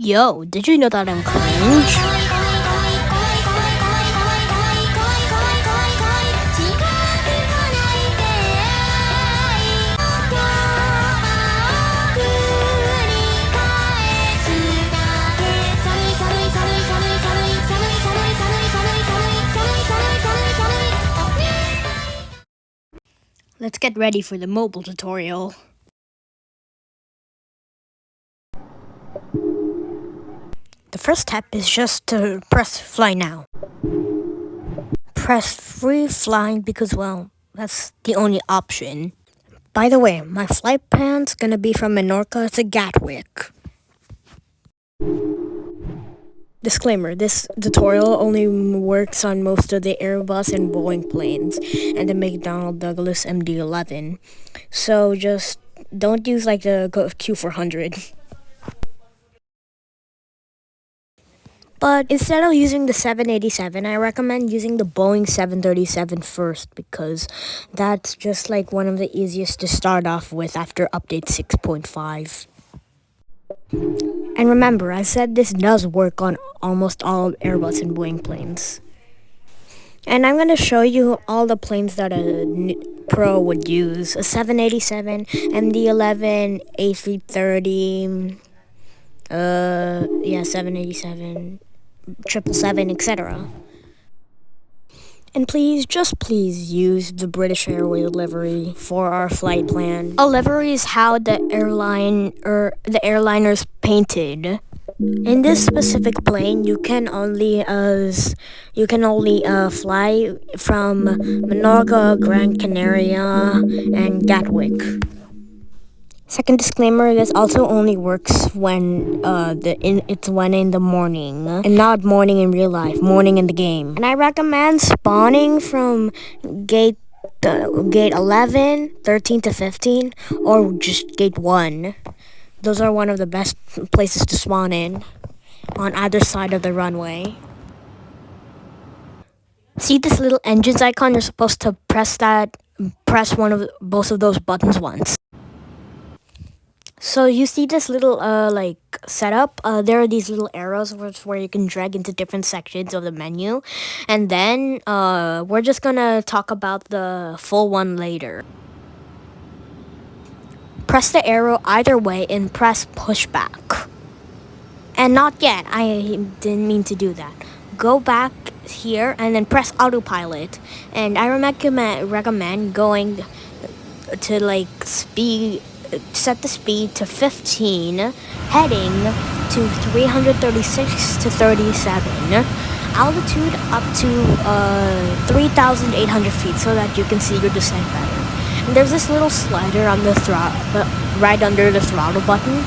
Yo, did you know that I'm cringe? Let's get ready for the mobile tutorial. The first step is just to press fly now. Press free flying because, well, that's the only option. By the way, my flight plan's gonna be from Menorca to Gatwick. Disclaimer, this tutorial only works on most of the Airbus and Boeing planes and the McDonnell Douglas MD-11. So just don't use like the Q400. But instead of using the 787, I recommend using the Boeing 737 first because that's just like one of the easiest to start off with after update 6.5. And remember, I said this does work on almost all Airbus and Boeing planes. And I'm going to show you all the planes that a pro would use. A 787, MD-11, A330, 787, 777, etc. And please, just please use the British Airways livery for our flight plan. A livery is how the airliner's painted. In this specific plane, you can only fly from Menorca, Gran Canaria, and Gatwick. Second disclaimer: this also only works when it's when in the morning, and not morning in real life, morning in the game. And I recommend spawning from gate 11, 13 to 15, or just gate 1. Those are one of the best places to spawn in, on either side of the runway. See this little engines icon? You're supposed to press both of those buttons once. So you see this little setup. There are these little arrows where you can drag into different sections of the menu, and then we're just gonna talk about the full one later. Press the arrow either way and press pushback. And not yet. I didn't mean to do that. Go back here and then press autopilot. And I recommend going to set the speed to 15, heading to 336 to 37, altitude up to 3,800 feet so that you can see your descent better. And there's this little slider on the right under the throttle button.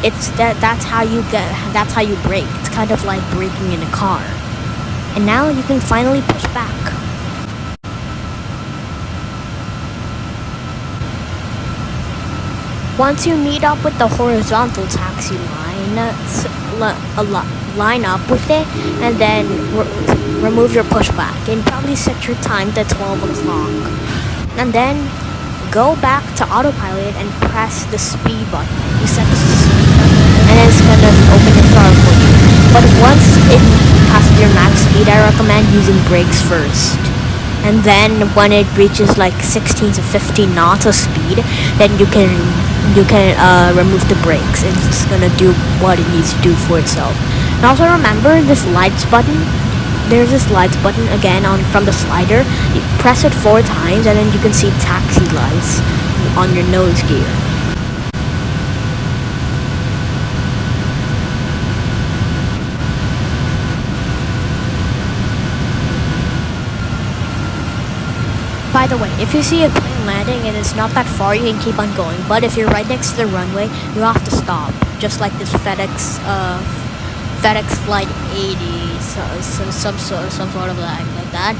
That's how you brake. It's kind of like braking in a car. And now you can finally push back. Once you meet up with the horizontal taxi line up with it, and then remove your pushback, and probably set your time to 12 o'clock. And then go back to autopilot and press the speed button. You set the speed button, and then it's gonna open the throttle for you. But once it passes your max speed, I recommend using brakes first. And then when it reaches like 16 to 15 knots of speed, then you can remove the brakes, and it's gonna do what it needs to do for itself. And also remember this lights button. There's this lights button again from the slider. You press it 4 times, and then you can see taxi lights on your nose gear. By the way, if you see a plane landing and it's not that far, you can keep on going. But if you're right next to the runway, you have to stop. Just like this FedEx Flight 80, some sort of like that,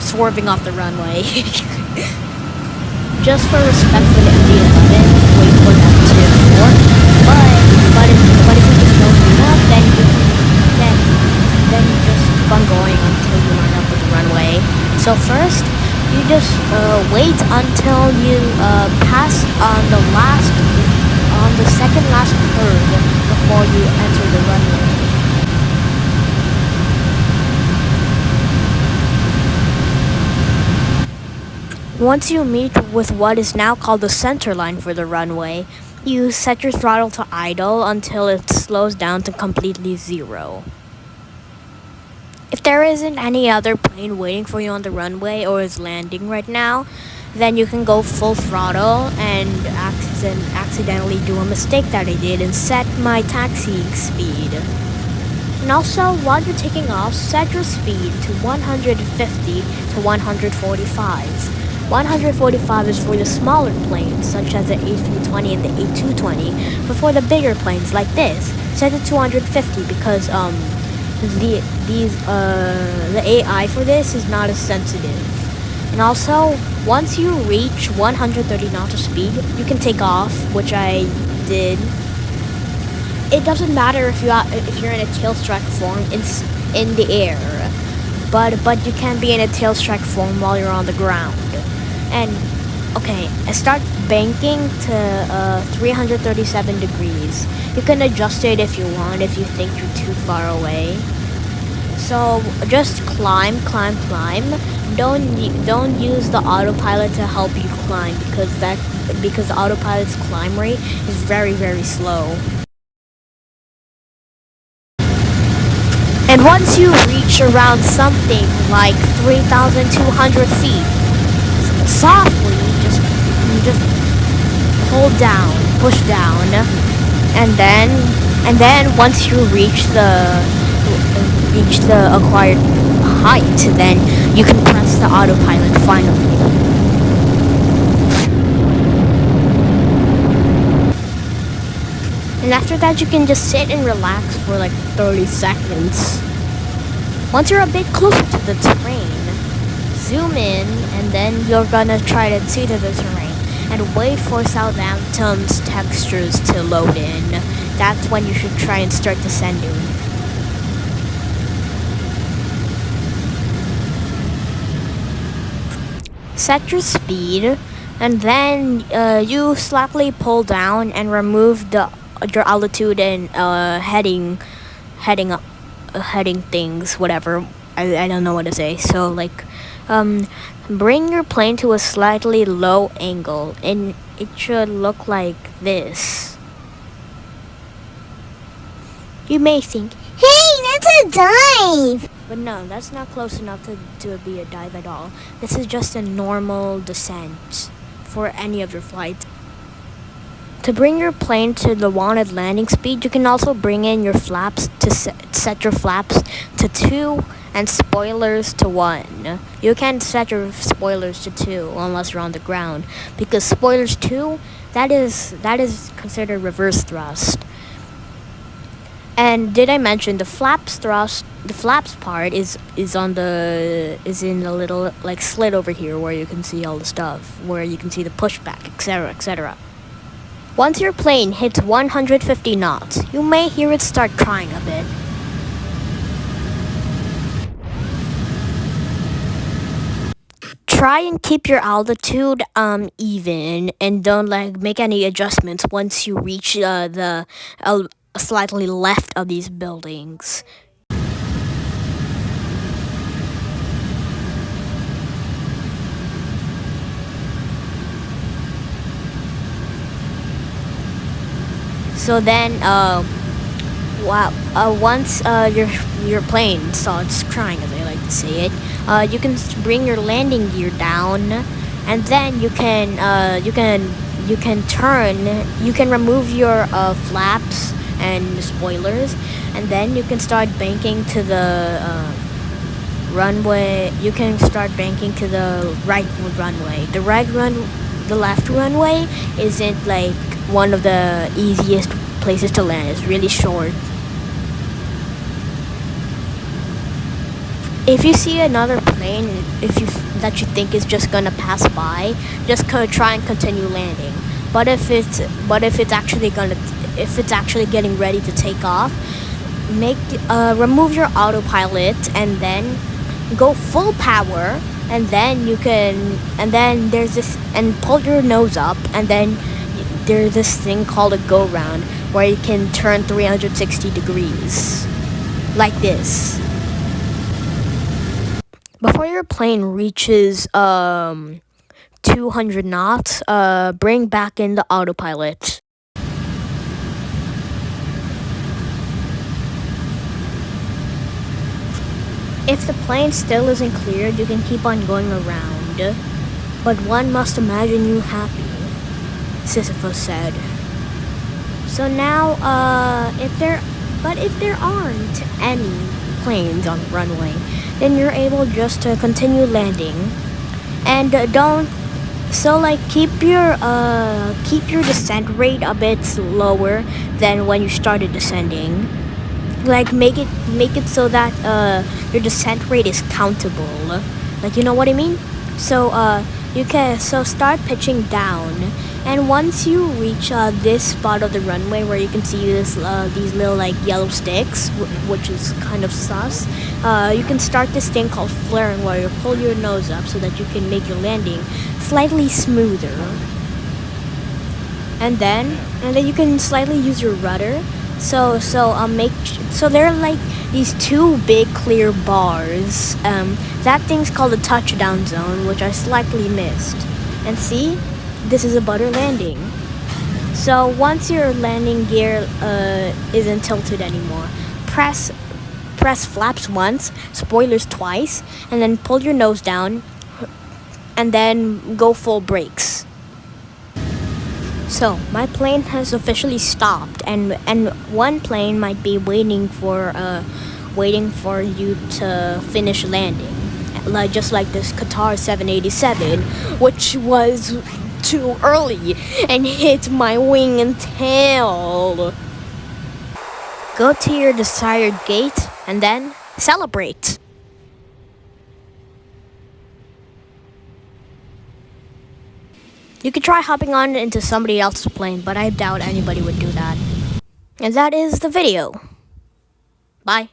swerving off the runway. Just for respect for the MD-11, wait for that to report. But if you just don't do that, then you just keep on going until you line up with the runway. So first, you just wait until you pass on the last on the second last curve before you enter the runway. Once you meet with what is now called the center line for the runway, you set your throttle to idle until it slows down to completely zero. If there isn't any other plane waiting for you on the runway or is landing right now, then you can go full throttle and accidentally do a mistake that I did and set my taxiing speed. And also, while you're taking off, set your speed to 150 to 145. 145 is for the smaller planes, such as the A320 and the A220, but for the bigger planes like this, set it to 150 because the AI for this is not as sensitive. And also, once you reach 130 knots of speed, you can take off, which I did. It doesn't matter if you're in a tail strike form in the air, but you can be in a tail strike form while you're on the ground. And okay, I start banking to 337 degrees. You can adjust it if you want, if you think you're too far away. So just climb. Don't use the autopilot to help you climb because the autopilot's climb rate is very, very slow. And once you reach around something like 3,200 feet, softly just push down, and then once you reach the acquired height, then you can press the autopilot finally. And after that, you can just sit and relax for like 30 seconds. Once you're a bit closer to the terrain, zoom in, and then you're gonna try to see to the terrain and wait for Southampton's textures to load in. That's when you should try and start descending. Set your speed, and then you slightly pull down and remove your altitude and heading things, whatever. I don't know what to say. So like, bring your plane to a slightly low angle, and it should look like this. You may think, hey, that's a dive! But no, that's not close enough to be a dive at all. This is just a normal descent for any of your flights. To bring your plane to the wanted landing speed, you can also bring in your flaps to set your flaps to 2 and spoilers to 1. You can't set your spoilers to 2 unless you're on the ground, because spoilers 2, that is considered reverse thrust. And did I mention the flaps thrust? The flaps part is in the little like slit over here where you can see all the stuff, where you can see the pushback, etc., etc. Once your plane hits 150 knots, you may hear it start crying a bit. Try and keep your altitude even, and don't like make any adjustments once you reach the slightly left of these buildings. So then, once your plane starts crying, as I like to say it, you can bring your landing gear down, and then you can remove your flaps and spoilers, and then you can start banking to the runway. You can start banking to the right runway. The left runway isn't like one of the easiest places to land. It's really short. If you see another plane that you think is just gonna pass by, just try and continue landing. But if it's actually getting ready to take off, remove your autopilot and then go full power, and then there's this, and pull your nose up, and then there's this thing called a go round where you can turn 360 degrees like this. Before your plane reaches 200 knots, bring back in the autopilot. If the plane still isn't cleared, you can keep on going around. But one must imagine you happy, Sisyphus said. So now, if there aren't any planes on the runway, then you're able just to continue landing. And keep your descent rate a bit lower than when you started descending. Like make it so that your descent rate is countable. Like, you know what I mean? So start pitching down, and once you reach this spot of the runway where you can see these little like yellow sticks, which is kind of sus, you can start this thing called flaring, where you pull your nose up so that you can make your landing slightly smoother, and then you can slightly use your rudder. So there are like these two big clear bars. That thing's called the touchdown zone, which I slightly missed. And see, this is a butter landing. So once your landing gear isn't tilted anymore, press flaps once, spoilers twice, and then pull your nose down, and then go full brakes. So my plane has officially stopped, and one plane might be waiting for you to finish landing, just like this Qatar 787, which was too early and hit my wing and tail. Go to your desired gate and then celebrate. You could try hopping on into somebody else's plane, but I doubt anybody would do that. And that is the video. Bye.